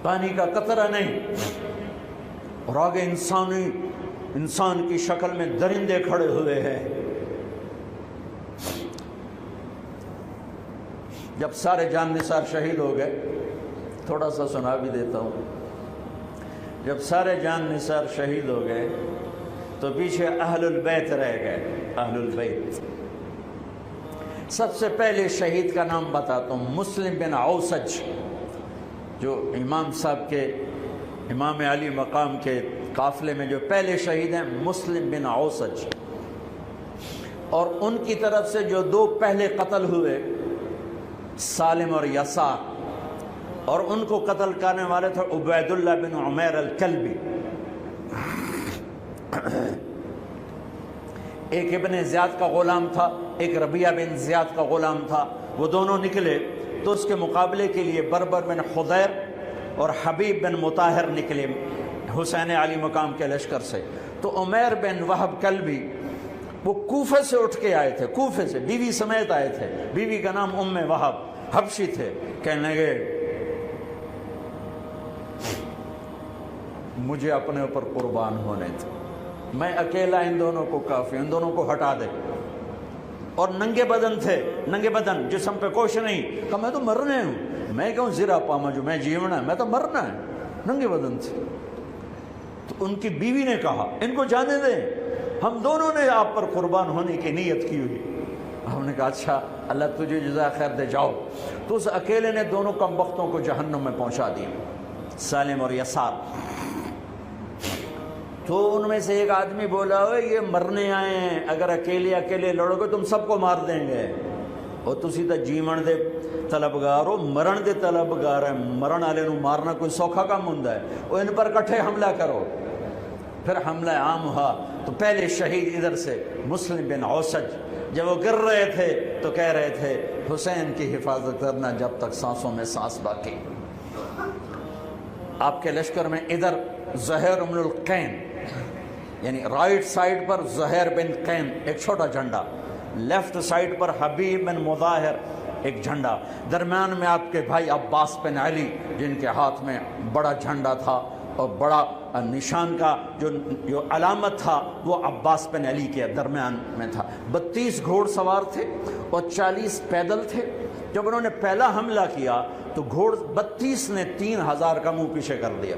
پانی کا قطرہ نہیں، اور آگے انسان کی شکل میں درندے کھڑے ہوئے ہیں۔ جب سارے جان نثار شہید ہو گئے، تھوڑا سا سنا بھی دیتا ہوں، جب سارے جان نثار شہید ہو گئے تو پیچھے اہل البیت رہ گئے۔ اہل البیت، سب سے پہلے شہید کا نام بتاتا ہوں، مسلم بن اوسج، جو امام صاحب کے، امام علی مقام کے قافلے میں جو پہلے شہید ہیں، مسلم بن اوسج۔ اور ان کی طرف سے جو دو پہلے قتل ہوئے، سالم اور یسار، اور ان کو قتل کرنے والے تھے عبید اللہ بن عمیر الکلبی۔ ایک ابن زیاد کا غلام تھا، ایک ربیعہ بن زیاد کا غلام تھا، وہ دونوں نکلے تو اس کے مقابلے کے لیے بربر بن خضیر اور حبیب بن مطاہر نکلے حسین علی مقام کے لشکر سے۔ تو عمیر بن وہب کلبی وہ کوفے سے اٹھ کے آئے تھے، کوفے سے بیوی سمیت آئے تھے، بیوی کا نام ام وہب، حبشی تھے۔ کہنے لگے مجھے اپنے اوپر قربان ہونے تھے، میں اکیلا ان دونوں کو کافی، ان دونوں کو ہٹا دے۔ اور ننگے بدن تھے، ننگے بدن، جسم پہ کچھ نہیں۔ کہا میں تو مرنے ہوں، میں کہوں زیرہ پاما جو میں جیونا ہے، میں تو مرنا ہے، ننگے بدن تھے۔ تو ان کی بیوی نے کہا ان کو جانے دیں، ہم دونوں نے آپ پر قربان ہونے کی نیت کی ہوئی۔ ہم نے کہا اچھا اللہ تجھے جزا خیر دے، جاؤ۔ تو اس اکیلے نے دونوں کم بختوں کو جہنم میں پہنچا دیا، سالم اور یسار۔ تو ان میں سے ایک آدمی بولا یہ مرنے آئے ہیں، اگر اکیلے لڑو گے تم سب کو مار دیں گے، اور تسی تو جیون دے طلبگار ہو، مرن دے طلبگار ہیں، مرن والے نو مارنا کوئی سوکھا کام ہوندا ہے، وہ ان پر کٹھے حملہ کرو۔ پھر حملہ عام ہوا تو پہلے شہید ادھر سے مسلم بن اوسج، جب وہ گر رہے تھے تو کہہ رہے تھے حسین کی حفاظت کرنا جب تک سانسوں میں سانس باقی۔ آپ کے لشکر میں ادھر زہیر بن القین، یعنی رائٹ سائڈ پر زہیر بن قین ایک چھوٹا جھنڈا، لیفٹ سائڈ پر حبیب بن مظاہر ایک جھنڈا، درمیان میں آپ کے بھائی عباس بن علی جن کے ہاتھ میں بڑا جھنڈا تھا، اور بڑا نشان کا جو علامت تھا وہ عباس بن علی کے درمیان میں تھا۔ 32 گھوڑ سوار تھے اور 40 پیدل تھے۔ جب انہوں نے پہلا حملہ کیا تو 32 نے 3000 کا منہ پیچھے کر دیا۔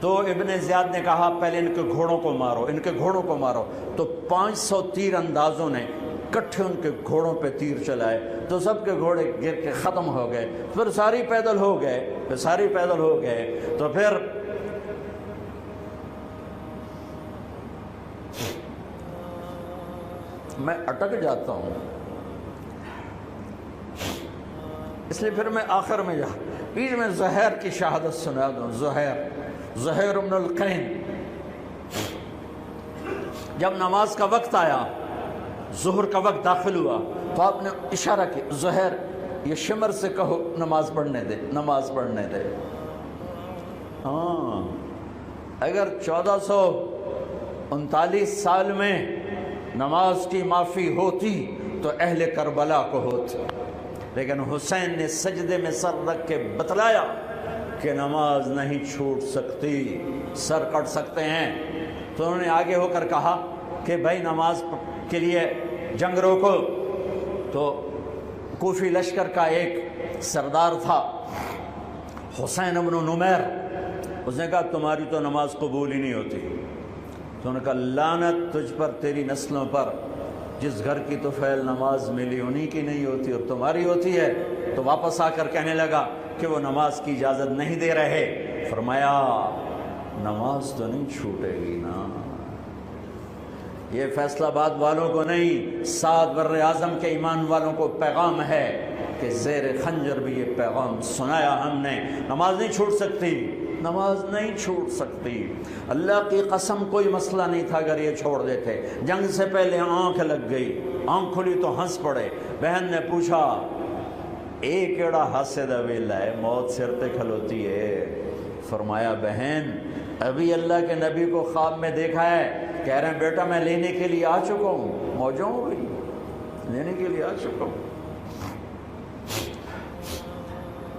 تو ابن زیاد نے کہا پہلے ان کے گھوڑوں کو مارو، ان کے گھوڑوں کو مارو۔ تو 500 تیر اندازوں نے کٹھے ان کے گھوڑوں پہ تیر چلائے تو سب کے گھوڑے گر کے ختم ہو گئے۔ پھر ساری پیدل ہو گئے، تو پھر میں اٹک جاتا ہوں، اس لیے پھر میں آخر میں بیچ میں زہیر کی شہادت سنا دوں۔ زہیر بن القین، جب نماز کا وقت آیا، ظہر کا وقت داخل ہوا تو آپ نے اشارہ کیا زہیر یہ شمر سے کہو نماز پڑھنے دے۔ ہاں، اگر 1439 سال میں نماز کی معافی ہوتی تو اہل کربلا کو ہوتی، لیکن حسین نے سجدے میں سر رکھ کے بتلایا کہ نماز نہیں چھوٹ سکتی، سر کٹ سکتے ہیں۔ تو انہوں نے آگے ہو کر کہا کہ بھائی نماز کے لیے جنگ روکو۔ تو کوفی لشکر کا ایک سردار تھا حسین بن نمیر، اس نے کہا تمہاری تو نماز قبول ہی نہیں ہوتی۔ تو انہوں نے کہا لعنت تجھ پر، تیری نسلوں پر، جس گھر کی تو فعل نماز ملی انہی کی نہیں ہوتی اور تمہاری ہوتی ہے۔ تو واپس آ کر کہنے لگا کہ وہ نماز کی اجازت نہیں دے رہے۔ فرمایا نماز تو نہیں چھوٹے گی نا۔ یہ فیصلہ آباد والوں کو نہیں، 7 بر اعظم کے ایمان والوں کو پیغام ہے کہ زیر خنجر بھی یہ پیغام سنایا ہم نے، نماز نہیں چھوٹ سکتی، نماز نہیں چھوٹ سکتی۔ اللہ کی قسم کوئی مسئلہ نہیں تھا اگر یہ چھوڑ دیتے۔ جنگ سے پہلے آنکھ لگ گئی، آنکھ کھلی تو ہنس پڑے۔ بہن نے پوچھا ایک ایڑا ہاسے دا ویلا ہے، موت سر تے کھلوتی ہے۔ فرمایا بہن ابھی اللہ کے نبی کو خواب میں دیکھا ہے، کہہ رہے ہیں بیٹا میں لینے کے لیے آ چکا ہوں، موجوں ہو گئی، لینے کے لیے آ چکا ہوں۔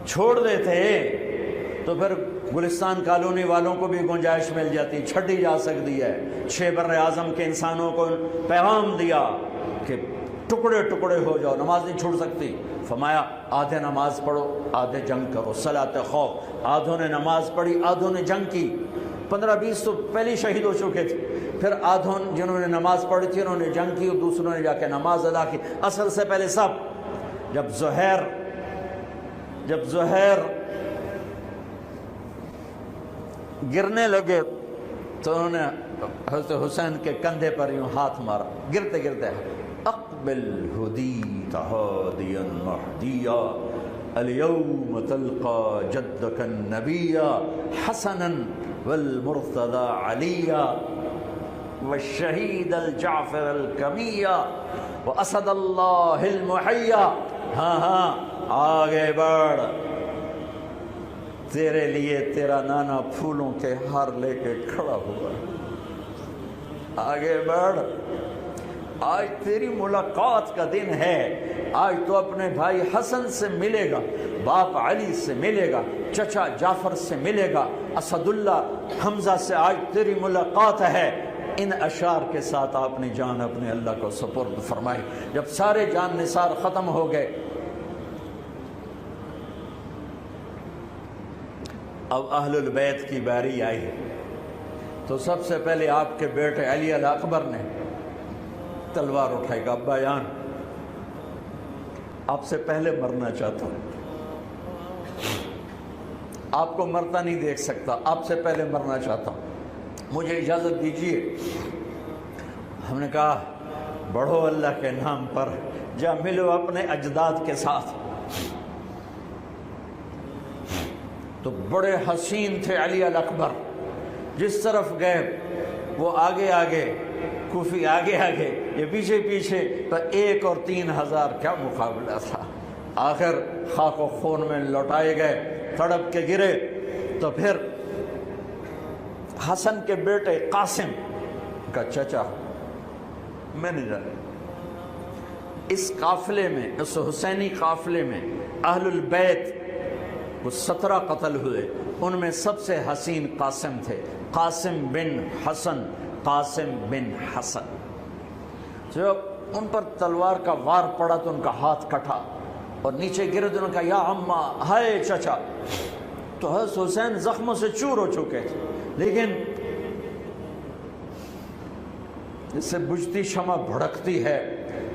چھوڑ دیتے تو پھر گلستان کالونی والوں کو بھی گنجائش مل جاتی، چھٹی جا سکتی ہے۔ 6 بر اعظم کے انسانوں کو پیغام دیا کہ ٹکڑے ٹکڑے ہو جاؤ، نماز نہیں چھوڑ سکتی۔ فرمایا آدھے نماز پڑھو آدھے جنگ کرو، صلاۃ خوف۔ آدھوں نے نماز پڑھی آدھوں نے جنگ کی، 15-20 تو پہلے شہید ہو چکے تھے، پھر آدھوں جنہوں نے نماز پڑھی تھی انہوں نے جنگ کی، اور دوسروں نے جا کے نماز ادا کی، عصر سے پہلے سب۔ جب زہیر گرنے لگے تو انہوں نے حضرت حسین کے کندھے پر یوں ہاتھ مارا، گرتے گرتے اقبل ہدیت ہادیا مہدیا اليوم تلقى جدك النبي حسنا والمرتضى عليا والشهيد الجعفر الكمية واسد الله المحيا۔ ہاں آگے بڑھ، تیرے لیے تیرا نانا پھولوں کے ہار لے کے کھڑا ہوا، آگے بڑھ، آج تیری ملاقات کا دن ہے، آج تو اپنے بھائی حسن سے ملے گا، باپ علی سے ملے گا، چچا جعفر سے ملے گا، اسد اللہ حمزہ سے آج تیری ملاقات ہے۔ ان اشعار کے ساتھ آپ نے جان اپنے اللہ کو سپرد فرمائی۔ جب سارے جان نثار ختم ہو گئے، اب اہل البیت کی باری آئی، تو سب سے پہلے آپ کے بیٹے علی الاکبر نے تلوار اٹھائی گا، ابا جان آپ سے پہلے مرنا چاہتا ہوں، آپ کو مرتا نہیں دیکھ سکتا، آپ سے پہلے مرنا چاہتا ہوں، مجھے اجازت دیجیے۔ ہم نے کہا بڑھو اللہ کے نام پر، جا ملو اپنے اجداد کے ساتھ۔ تو بڑے حسین تھے علی الاکبر، جس طرف گئے وہ آگے آگے، کوفی آگے آگے، یہ پیچھے پیچھے، تو 1 اور 3,000 کیا مقابلہ تھا۔ آخر خاک و خون میں لوٹائے گئے، تڑپ کے گرے۔ تو پھر حسن کے بیٹے قاسم کا چچا، میں نہیں جانا، اس قافلے میں، اس حسینی قافلے میں اہل البیت وہ 17 قتل ہوئے، ان میں سب سے حسین قاسم تھے، قاسم بن حسن، قاسم بن حسن۔ جب ان پر تلوار کا وار پڑا تو ان کا ہاتھ کٹا اور نیچے گرے، تو انہوں نے کہا یا عمّا، ہائے چچا۔ تو حضرت حسین زخموں سے چور ہو چکے تھے، لیکن جس سے بجھتی شمع بھڑکتی ہے،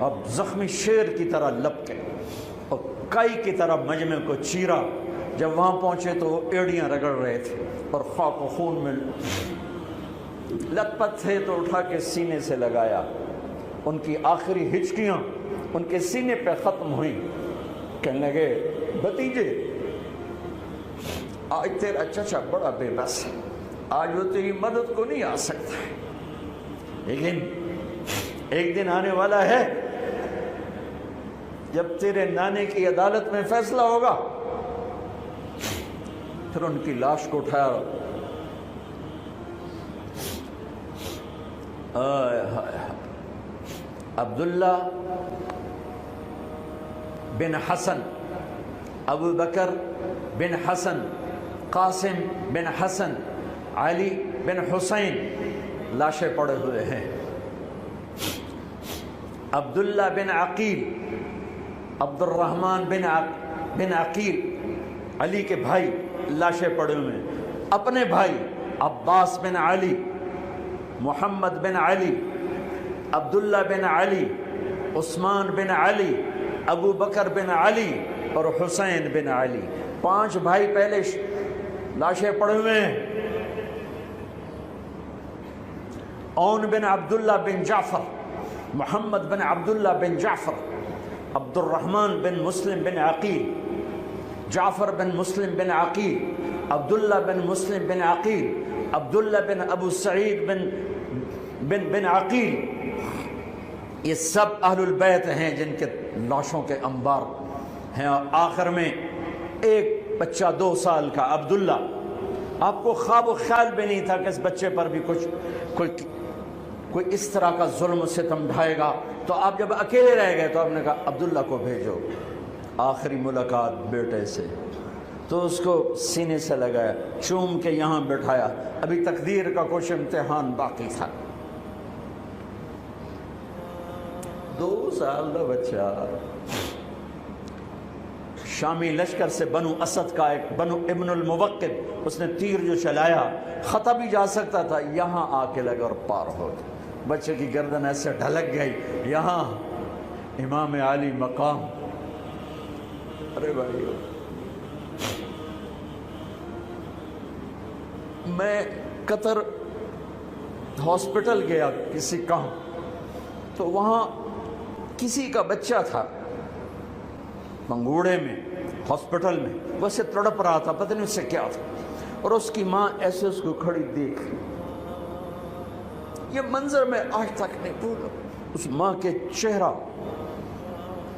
اب زخمی شیر کی طرح لپکے اور کائی کی طرح مجمع کو چیرا۔ جب وہاں پہنچے تو وہ ایڑیاں رگڑ رہے تھے اور خاک و خون میں لت پت تھے، تو اٹھا کے سینے سے لگایا، ان کی آخری ہچکیاں ان کے سینے پہ ختم ہوئیں۔ کہنے لگے بھتیجے، آج تیرا چچا بڑا بے بس ہے، آج وہ تیری مدد کو نہیں آ سکتا ہے، لیکن ایک دن آنے والا ہے جب تیرے نانے کی عدالت میں فیصلہ ہوگا۔ پھر ان کی لاش کو اٹھایا، عبداللہ بن حسن، ابو بکر بن حسن، قاسم بن حسن، علی بن حسین لاشیں پڑے ہوئے ہیں۔ عبداللہ بن عقیل، عبد الرحمن بن عقیل، علی کے بھائی، لاشیں پڑے ہوئے ہیں۔ اپنے بھائی عباس بن علی، محمد بن علی، عبداللہ بن علی، عثمان بن علی، ابو بکر بن علی اور حسین بن علی، 5 بھائی پہلے لاشیں پڑے ہوئے ہیں۔ اون بن عبداللہ بن جعفر، محمد بن عبداللہ بن جعفر، عبد الرحمن بن مسلم بن عقیل، جعفر بن مسلم بن عقیل، عبداللہ بن مسلم بن عقیل، عبداللہ بن ابو سعید بن عقیل، یہ سب اہل البیت ہیں جن کے لاشوں کے انبار ہیں۔ اور آخر میں ایک بچہ 2 سال کا عبداللہ، آپ کو خواب و خیال بھی نہیں تھا کہ اس بچے پر بھی کوئی اس طرح کا ظلم و ستم ڈھائے گا، تو آپ جب اکیلے رہ گئے تو آپ نے کہا عبداللہ کو بھیجو، آخری ملاقات بیٹے سے۔ تو اس کو سینے سے لگایا، چوم کے یہاں بٹھایا، ابھی تقدیر کا کچھ امتحان باقی تھا۔ 2 سال کا بچہ، شامی لشکر سے بنو اسد کا ایک بنو ابن الموقد، اس نے تیر جو چلایا خطا بھی جا سکتا تھا، یہاں آ کے لگا اور پار ہو گیا۔ بچے کی گردن ایسے ڈھلک گئی، یہاں امام علی مقام۔ ارے بھائی، میں قطر ہاسپٹل گیا کسی کام، تو وہاں کسی کا بچہ تھا منگوڑے میں ہاسپٹل میں، وہ اسے تڑپ رہا تھا، پتہ نہیں اس سے کیا تھا، اور اس کی ماں ایسے اس کو کھڑی دیکھ، یہ منظر میں آج تک نہیں بھولا۔ اس ماں کے چہرہ،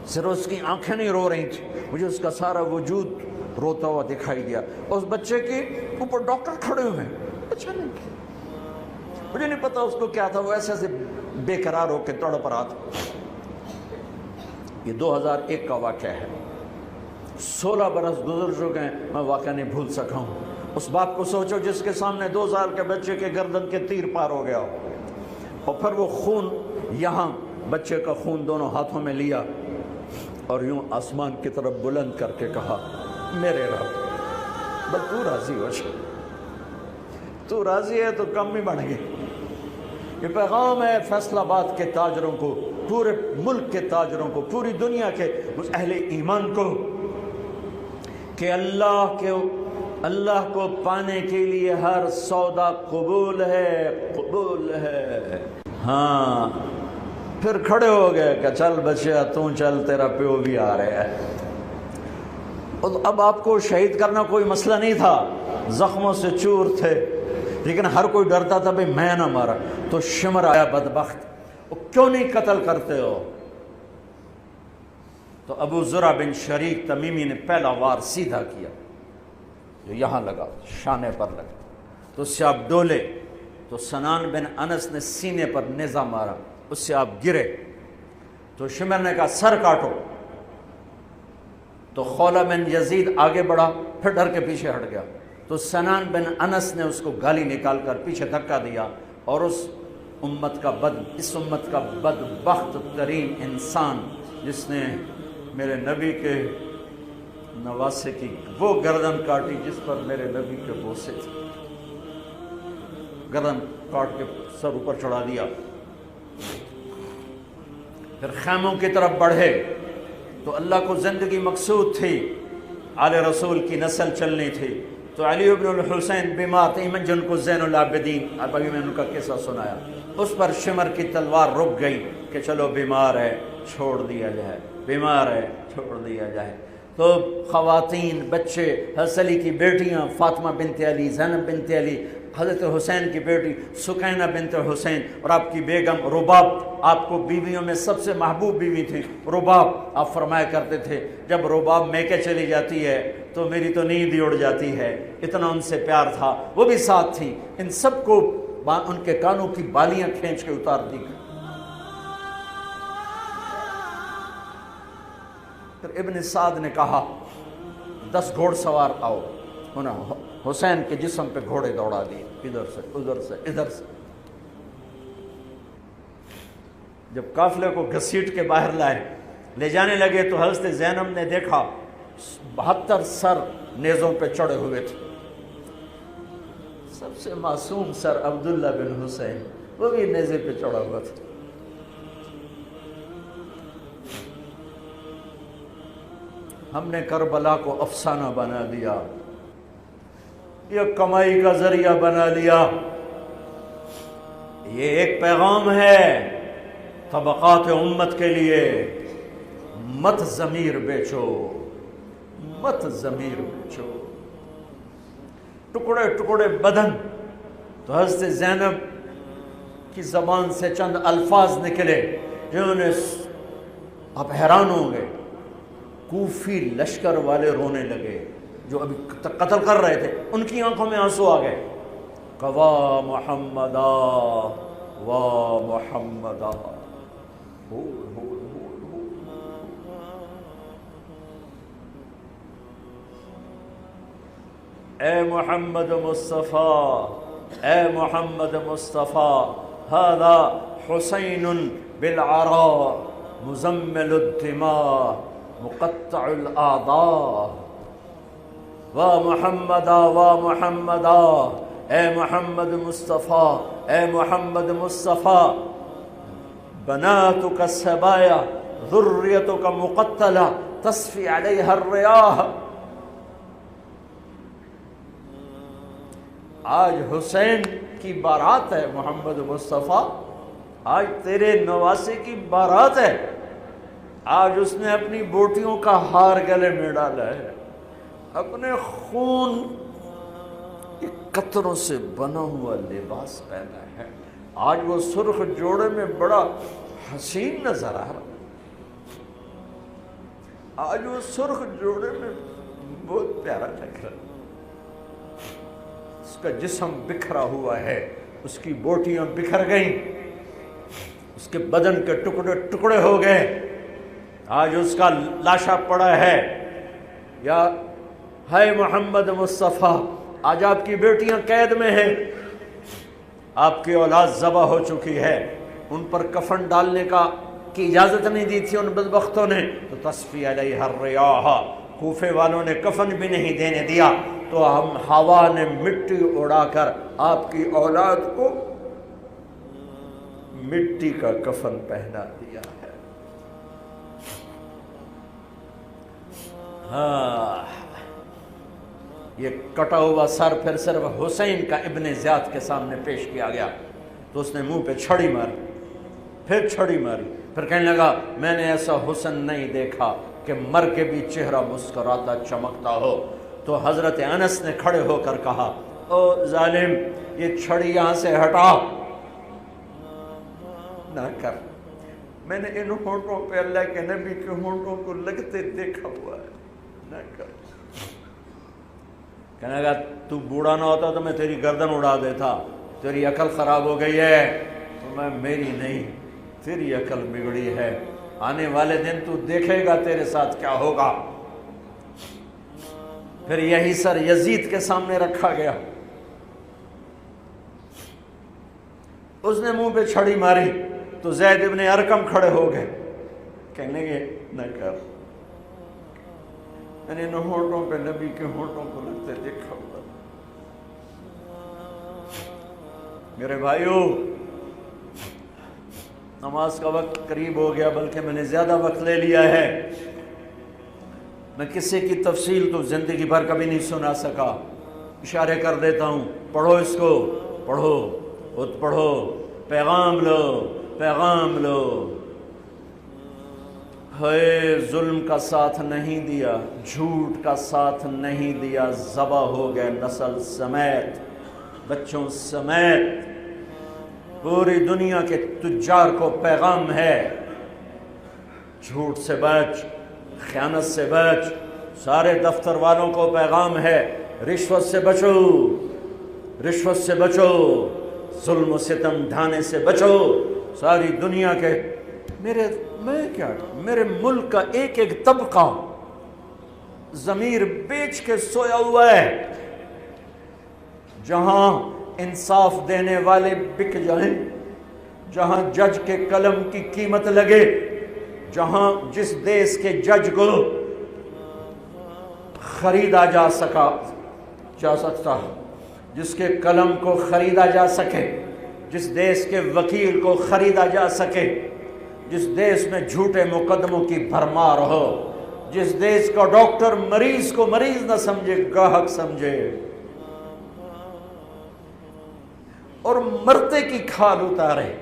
صرف اس کی آنکھیں نہیں رو رہی تھی، مجھے اس کا سارا وجود روتا ہوا دکھائی دیا۔ اس بچے کے اوپر ڈاکٹر کھڑے ہوئے ہیں، بچہ نہیں، مجھے نہیں پتا اس کو کیا تھا، وہ ایسے ایسے بے قرار ہو کے تڑپ رہا تھا۔ یہ 2001 کا واقعہ ہے، 16 برس گزر چکے ہیں، میں واقعہ نہیں بھول سکا ہوں۔ اس باپ کو سوچو جس کے سامنے 2 سال کے بچے کے گردن کے تیر پار ہو گیا ہو، اور پھر وہ خون، یہاں بچے کا خون دونوں ہاتھوں میں لیا اور یوں آسمان کی طرف بلند کر کے کہا، میرے رب، بس تو راضی ہو جا، تو راضی ہے تو کم ہی بڑھ گئی۔ یہ پیغام ہے فیصل آباد کے تاجروں کو، پورے ملک کے تاجروں کو، پوری دنیا کے اہل ایمان کو، کہ اللہ کو پانے کے لیے ہر سودا قبول ہے، قبول ہے۔ ہاں، پھر کھڑے ہو گئے کہ چل بچیا تو چل، تیرا پیو بھی آ رہا ہے۔ اور اب آپ کو شہید کرنا کوئی مسئلہ نہیں تھا، زخموں سے چور تھے، لیکن ہر کوئی ڈرتا تھا بھئی میں نہ مارا۔ تو شمر آیا بدبخت، کیوں نہیں قتل کرتے ہو؟ تو ابو زرع بن شریک تمیمی نے پہلا وار سیدھا کیا، جو یہاں لگا، شانے پر لگا، تو اس سے آپ ڈولے، تو سنان بن انس نے سینے پر نیزہ مارا، اس سے آپ گرے، تو شمر نے کہا سر کاٹو، تو خولہ بن یزید آگے بڑھا، پھر ڈر کے پیچھے ہٹ گیا، تو سنان بن انس نے اس کو گالی نکال کر پیچھے دھکا دیا، اور اس امت کا بدبخت ترین انسان جس نے میرے نبی کے نواسے کی وہ گردن کاٹی جس پر میرے نبی کے بوسے تھے، گردن کاٹ کے سر اوپر چڑھا دیا۔ پھر خیموں کی طرف بڑھے، تو اللہ کو زندگی مقصود تھی، آل رسول کی نسل چلنی تھی، تو علی ابن الحسین بیمار تھے، جن کو زین العابدین، اب ابھی میں نے ان کا قصہ سنایا، اس پر شمر کی تلوار رک گئی کہ چلو بیمار ہے چھوڑ دیا جائے، بیمار ہے چھوڑ دیا جائے۔ تو خواتین، بچے، حضرت علی کی بیٹیاں فاطمہ بنت علی، زینب بنت علی، حضرت حسین کی بیٹی سکینہ بنت حسین، اور آپ کی بیگم رباب، آپ کو بیویوں میں سب سے محبوب بیوی تھی رباب۔ آپ فرمایا کرتے تھے جب رباب میکے چلی جاتی ہے تو میری تو نیند ہی اڑ جاتی ہے، اتنا ان سے پیار تھا، وہ بھی ساتھ تھی۔ ان سب کو ان کے کانوں کی بالیاں کھینچ کے اتار دی گئی۔ پھر ابن سعد نے کہا 10 گھوڑ سوار آؤ، انہوں نے حسین کے جسم پہ گھوڑے دوڑا دیے، ادھر سے ادھر سے ادھر سے۔ جب قافلے کو گھسیٹ کے باہر لائے، لے جانے لگے، تو حضرت زینب نے دیکھا 72 سر نیزوں پہ چڑھے ہوئے تھے، سب سے معصوم سر عبداللہ بن حسین، وہ بھی نیزے پہ چڑھا ہوا تھا۔ ہم نے کربلا کو افسانہ بنا دیا، یہ کمائی کا ذریعہ بنا لیا۔ یہ ایک پیغام ہے طبقات امت کے لیے، مت ضمیر بیچو، مت ضمیر بیچو۔ ٹکڑے ٹکڑے بدن، تو حضرت زینب کی زبان سے چند الفاظ نکلے جنہوں نے، آپ حیران ہوں گے، کوفی لشکر والے رونے لگے جو ابھی قتل کر رہے تھے، ان کی آنکھوں میں آنسو آ گئے، وا محمدا وا محمدا۔ اے محمد مصطفیٰ، اے محمد مصطفیٰ، هذا حسین بالعراء مزمل الدماء مقطع الاعضاء، وا محمدا وا محمدا، اے محمد مصطفیٰ، اے محمد مصطفیٰ، بناتک السبایا ذریتک مقتلہ تصفی علیہا الریاح۔ آج حسین کی بارات ہے محمد مصطفیٰ، آج تیرے نواسے کی بارات ہے، آج اس نے اپنی بوٹیوں کا ہار گلے میں ڈالا ہے، اپنے خون کے قطروں سے بنا ہوا لباس پہنا ہے، آج وہ سرخ جوڑے میں بڑا حسین نظر آ رہا، آج وہ سرخ جوڑے میں بہت پیارا لگ رہا، اس کا جسم بکھرا ہوا ہے، اس کی بوٹیاں بکھر گئیں، اس کے بدن کے ٹکڑے ٹکڑے ہو گئے، آج اس کا لاشا پڑا ہے۔ یا ہے محمد مصطفیٰ، آج آپ کی بیٹیاں قید میں ہیں، آپ کی اولاد ذبح ہو چکی ہے، ان پر کفن ڈالنے کی اجازت نہیں دی تھی ان بدبختوں نے، تو تصفی علیہ الریاح، کوفے والوں نے کفن بھی نہیں دینے دیا، تو ہم ہوا نے مٹی اڑا کر آپ کی اولاد کو مٹی کا کفن پہنا دیا ہے۔ ہاں، یہ کٹا ہوا سر پھر صرف حسین کا ابن زیاد کے سامنے پیش کیا گیا، تو اس نے منہ پہ چھڑی ماری، پھر چھڑی ماری، پھر کہنے لگا میں نے ایسا حسن نہیں دیکھا کہ مر کے بھی چہرہ مسکراتا چمکتا ہو۔ تو حضرت انس نے کھڑے ہو کر کہا او ظالم، یہ چھڑی یہاں سے ہٹا، نہ کر، میں نے ان ہونٹوں پہ اللہ کے نبی کے ہونٹوں کو لگتے دیکھا ہوا ہے، نہ کر۔ کہنے لگا تو بوڑھا نہ ہوتا تو میں تیری گردن اڑا دیتا، تیری عقل خراب ہو گئی ہے، تو میں میری نہیں تیری عقل بگڑی ہے، آنے والے دن تو دیکھے گا تیرے ساتھ کیا ہوگا۔ پھر یہی سر یزید کے سامنے رکھا گیا، اس نے منہ پہ چھڑی ماری تو زید ابن ارقم کھڑے ہو گئے، کہنے لگے نہ کر، میں نے ان ہونٹوں پہ نبی کے ہونٹوں کو لگتے دیکھا ہوا۔ میرے بھائیو، نماز کا وقت قریب ہو گیا، بلکہ میں نے زیادہ وقت لے لیا ہے، میں کسی کی تفصیل تو زندگی بھر کبھی نہیں سنا سکا، اشارے کر دیتا ہوں، پڑھو اس کو، پڑھو، خود پڑھو، پیغام لو، پیغام لو۔ ہے ظلم کا ساتھ نہیں دیا، جھوٹ کا ساتھ نہیں دیا، ذبح ہو گئے نسل سمیت، بچوں سمیت، پوری دنیا کے تجار کو پیغام ہے، جھوٹ سے بچ، خیانت سے بچ، سارے دفتر والوں کو پیغام ہے، رشوت سے بچو، رشوت سے بچو، ظلم و ستم ڈھانے سے بچو، ساری دنیا کے میرے ملک کا ایک ایک طبقہ ضمیر بیچ کے سویا ہوا ہے، جہاں انصاف دینے والے بک جائیں، جہاں جج کے قلم کی قیمت لگے، جہاں جس دیش کے جج کو خریدا جا سکتا، جس کے قلم کو خریدا جا سکے، جس دیش کے وکیل کو خریدا جا سکے، جس دیش میں جھوٹے مقدموں کی بھرمار ہو، جس دیش کا ڈاکٹر مریض کو مریض نہ سمجھے، گاہک سمجھے، اور مرتے کی کھال اتارے،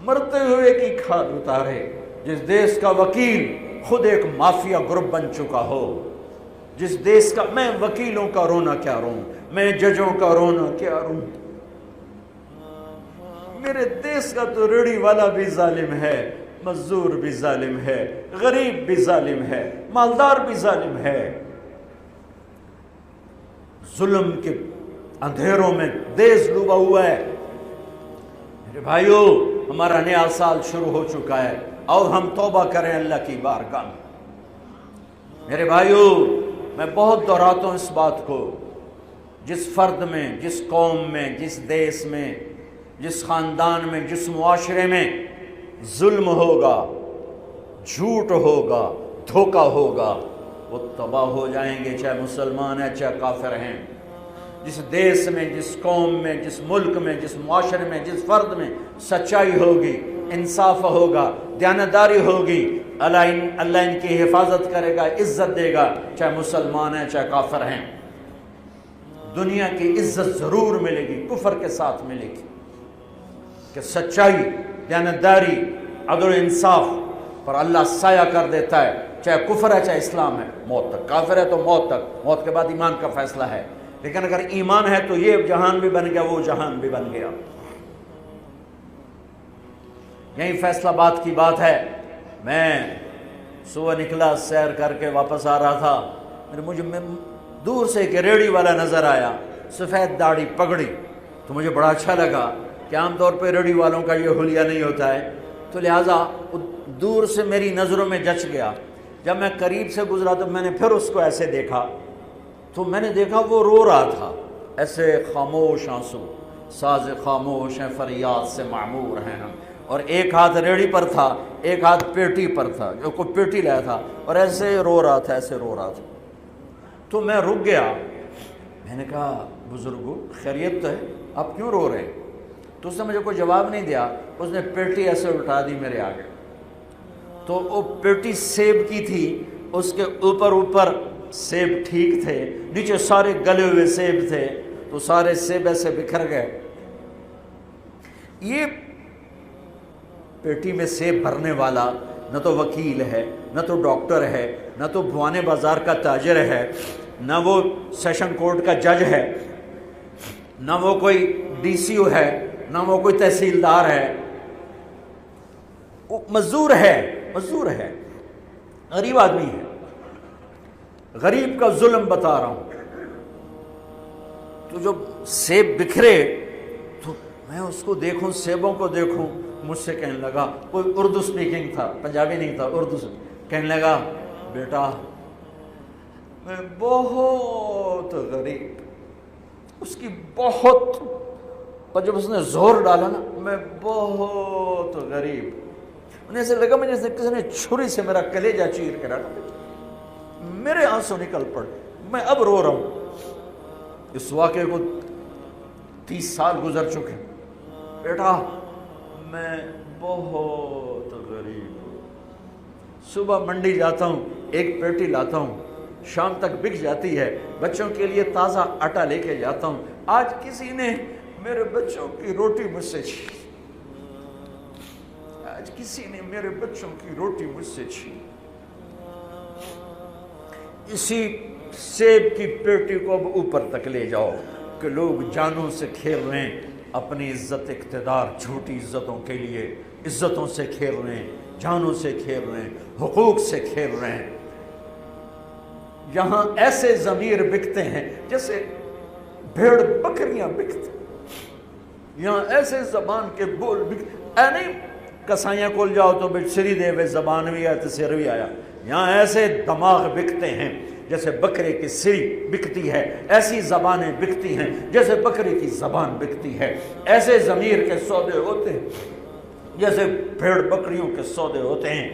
مرتے ہوئے کی کھال اتارے، جس دیش کا وکیل خود ایک مافیا گروپ بن چکا ہو، جس دیش کا، میں وکیلوں کا رونا کیا روں، میں ججوں کا رونا کیا روں، میرے دیش کا تو ریڑھی والا بھی ظالم ہے، مزدور بھی ظالم ہے، غریب بھی ظالم ہے، مالدار بھی ظالم ہے، ظلم کے اندھیروں میں دیش ڈوبا ہوا ہے۔ میرے بھائیو، ہمارا نیا سال شروع ہو چکا ہے، اور ہم توبہ کریں اللہ کی بارگاہ میں۔ میرے بھائیو، میں بہت دہراتا ہوں اس بات کو، جس فرد میں، جس قوم میں، جس دیس میں، جس خاندان میں، جس معاشرے میں ظلم ہوگا، جھوٹ ہوگا، دھوکہ ہوگا، وہ تباہ ہو جائیں گے، چاہے مسلمان ہیں چاہے کافر ہیں۔ جس دیس میں، جس قوم میں، جس ملک میں، جس معاشرے میں، جس فرد میں سچائی ہوگی، انصاف ہوگا، دیانتداری ہوگی، اللہ ان کی حفاظت کرے گا، عزت دے گا، چاہے مسلمان ہیں چاہے کافر ہیں۔ دنیا کی عزت ضرور ملے گی، کفر کے ساتھ ملے گی، کہ سچائی، دیانتداری، عدل و انصاف پر اللہ سایہ کر دیتا ہے، چاہے کفر ہے چاہے اسلام ہے، موت تک۔ کافر ہے تو موت تک، موت کے بعد ایمان کا فیصلہ ہے، لیکن اگر ایمان ہے تو یہ جہان بھی بن گیا، وہ جہان بھی بن گیا۔ یہی فیصلہ بات کی بات ہے۔ میں صبح نکلا، سیر کر کے واپس آ رہا تھا، مجھے دور سے ایک ریڑھی والا نظر آیا، سفید داڑھی، پگڑی، تو مجھے بڑا اچھا لگا کہ عام طور پہ ریڑھی والوں کا یہ حلیہ نہیں ہوتا ہے، تو لہٰذا دور سے میری نظروں میں جچ گیا۔ جب میں قریب سے گزرا تو میں نے پھر اس کو ایسے دیکھا، تو میں نے دیکھا وہ رو رہا تھا، ایسے خاموش آنسو، ساز خاموش ہیں فریاد سے معمور ہیں ہم، اور ایک ہاتھ ریڑھی پر تھا، ایک ہاتھ پیٹی پر تھا، جو کوئی پیٹی لایا تھا، اور ایسے رو رہا تھا، ایسے رو رہا تھا۔ تو میں رک گیا، میں نے کہا بزرگو خیریت تو ہے، آپ کیوں رو رہے ہیں؟ تو اس نے مجھے کوئی جواب نہیں دیا، اس نے پیٹی ایسے اٹھا دی میرے آگے، تو وہ پیٹی سیب کی تھی، اس کے اوپر سیب ٹھیک تھے، نیچے سارے گلے ہوئے سیب تھے، تو سارے سیب ایسے بکھر گئے۔ یہ پیٹی میں سیب بھرنے والا نہ تو وکیل ہے، نہ تو ڈاکٹر ہے، نہ تو بھوانے بازار کا تاجر ہے، نہ وہ سیشن کورٹ کا جج ہے، نہ وہ کوئی ڈی سی او ہے، نہ وہ کوئی تحصیلدار ہے، وہ مزدور ہے، غریب آدمی ہے۔ غریب کا ظلم بتا رہا ہوں۔ تو جب سیب بکھرے تو میں اس کو دیکھوں، سیبوں کو دیکھوں، مجھ سے کہنے لگا، کوئی اردو سپیکنگ تھا، پنجابی نہیں تھا، اردو سے کہنے لگا، بیٹا میں بہت غریب، اس کی بہت، اور جب اس نے زور ڈالا نا، میں بہت غریب، انہیں ایسے لگا مجھے کسی نے چھری سے میرا کلیجہ چیر کے رکھا، میرے آنسو نکل پڑے، میں اب رو رہا ہوں۔ اس واقعے کو 30 سال گزر چکے۔ بیٹا میں بہت غریب ہوں، صبح منڈی جاتا ہوں، ایک پیٹی لاتا ہوں، شام تک بک جاتی ہے، بچوں کے لیے تازہ آٹا لے کے جاتا ہوں، آج کسی نے میرے بچوں کی روٹی مجھ سے چھین، آج کسی نے میرے بچوں کی روٹی مجھ سے چھین۔ اسی سیب کی پیٹی کو اب اوپر تک لے جاؤ کہ لوگ جانوں سے کھیل رہے ہیں، اپنی عزت اقتدار، جھوٹی عزتوں کے لیے عزتوں سے کھیل رہے ہیں، جانوں سے کھیل رہے ہیں، حقوق سے کھیل رہے ہیں۔ یہاں ایسے ضمیر بکتے ہیں جیسے بھیڑ بکریاں بکتے ہیں، یہاں ایسے زبان کے بول بکتے، اے نہیں کسائیاں کول جاؤ تو بچ سری دے وے زبان بھی آیا تو سر بھی آیا، یہاں ایسے دماغ بکتے ہیں جیسے بکرے کی سری بکتی ہے، ایسی زبانیں بکتی ہیں جیسے بکرے کی زبان بکتی ہے، ایسے ضمیر کے سودے ہوتے ہیں جیسے بھیڑ بکریوں کے سودے ہوتے ہیں۔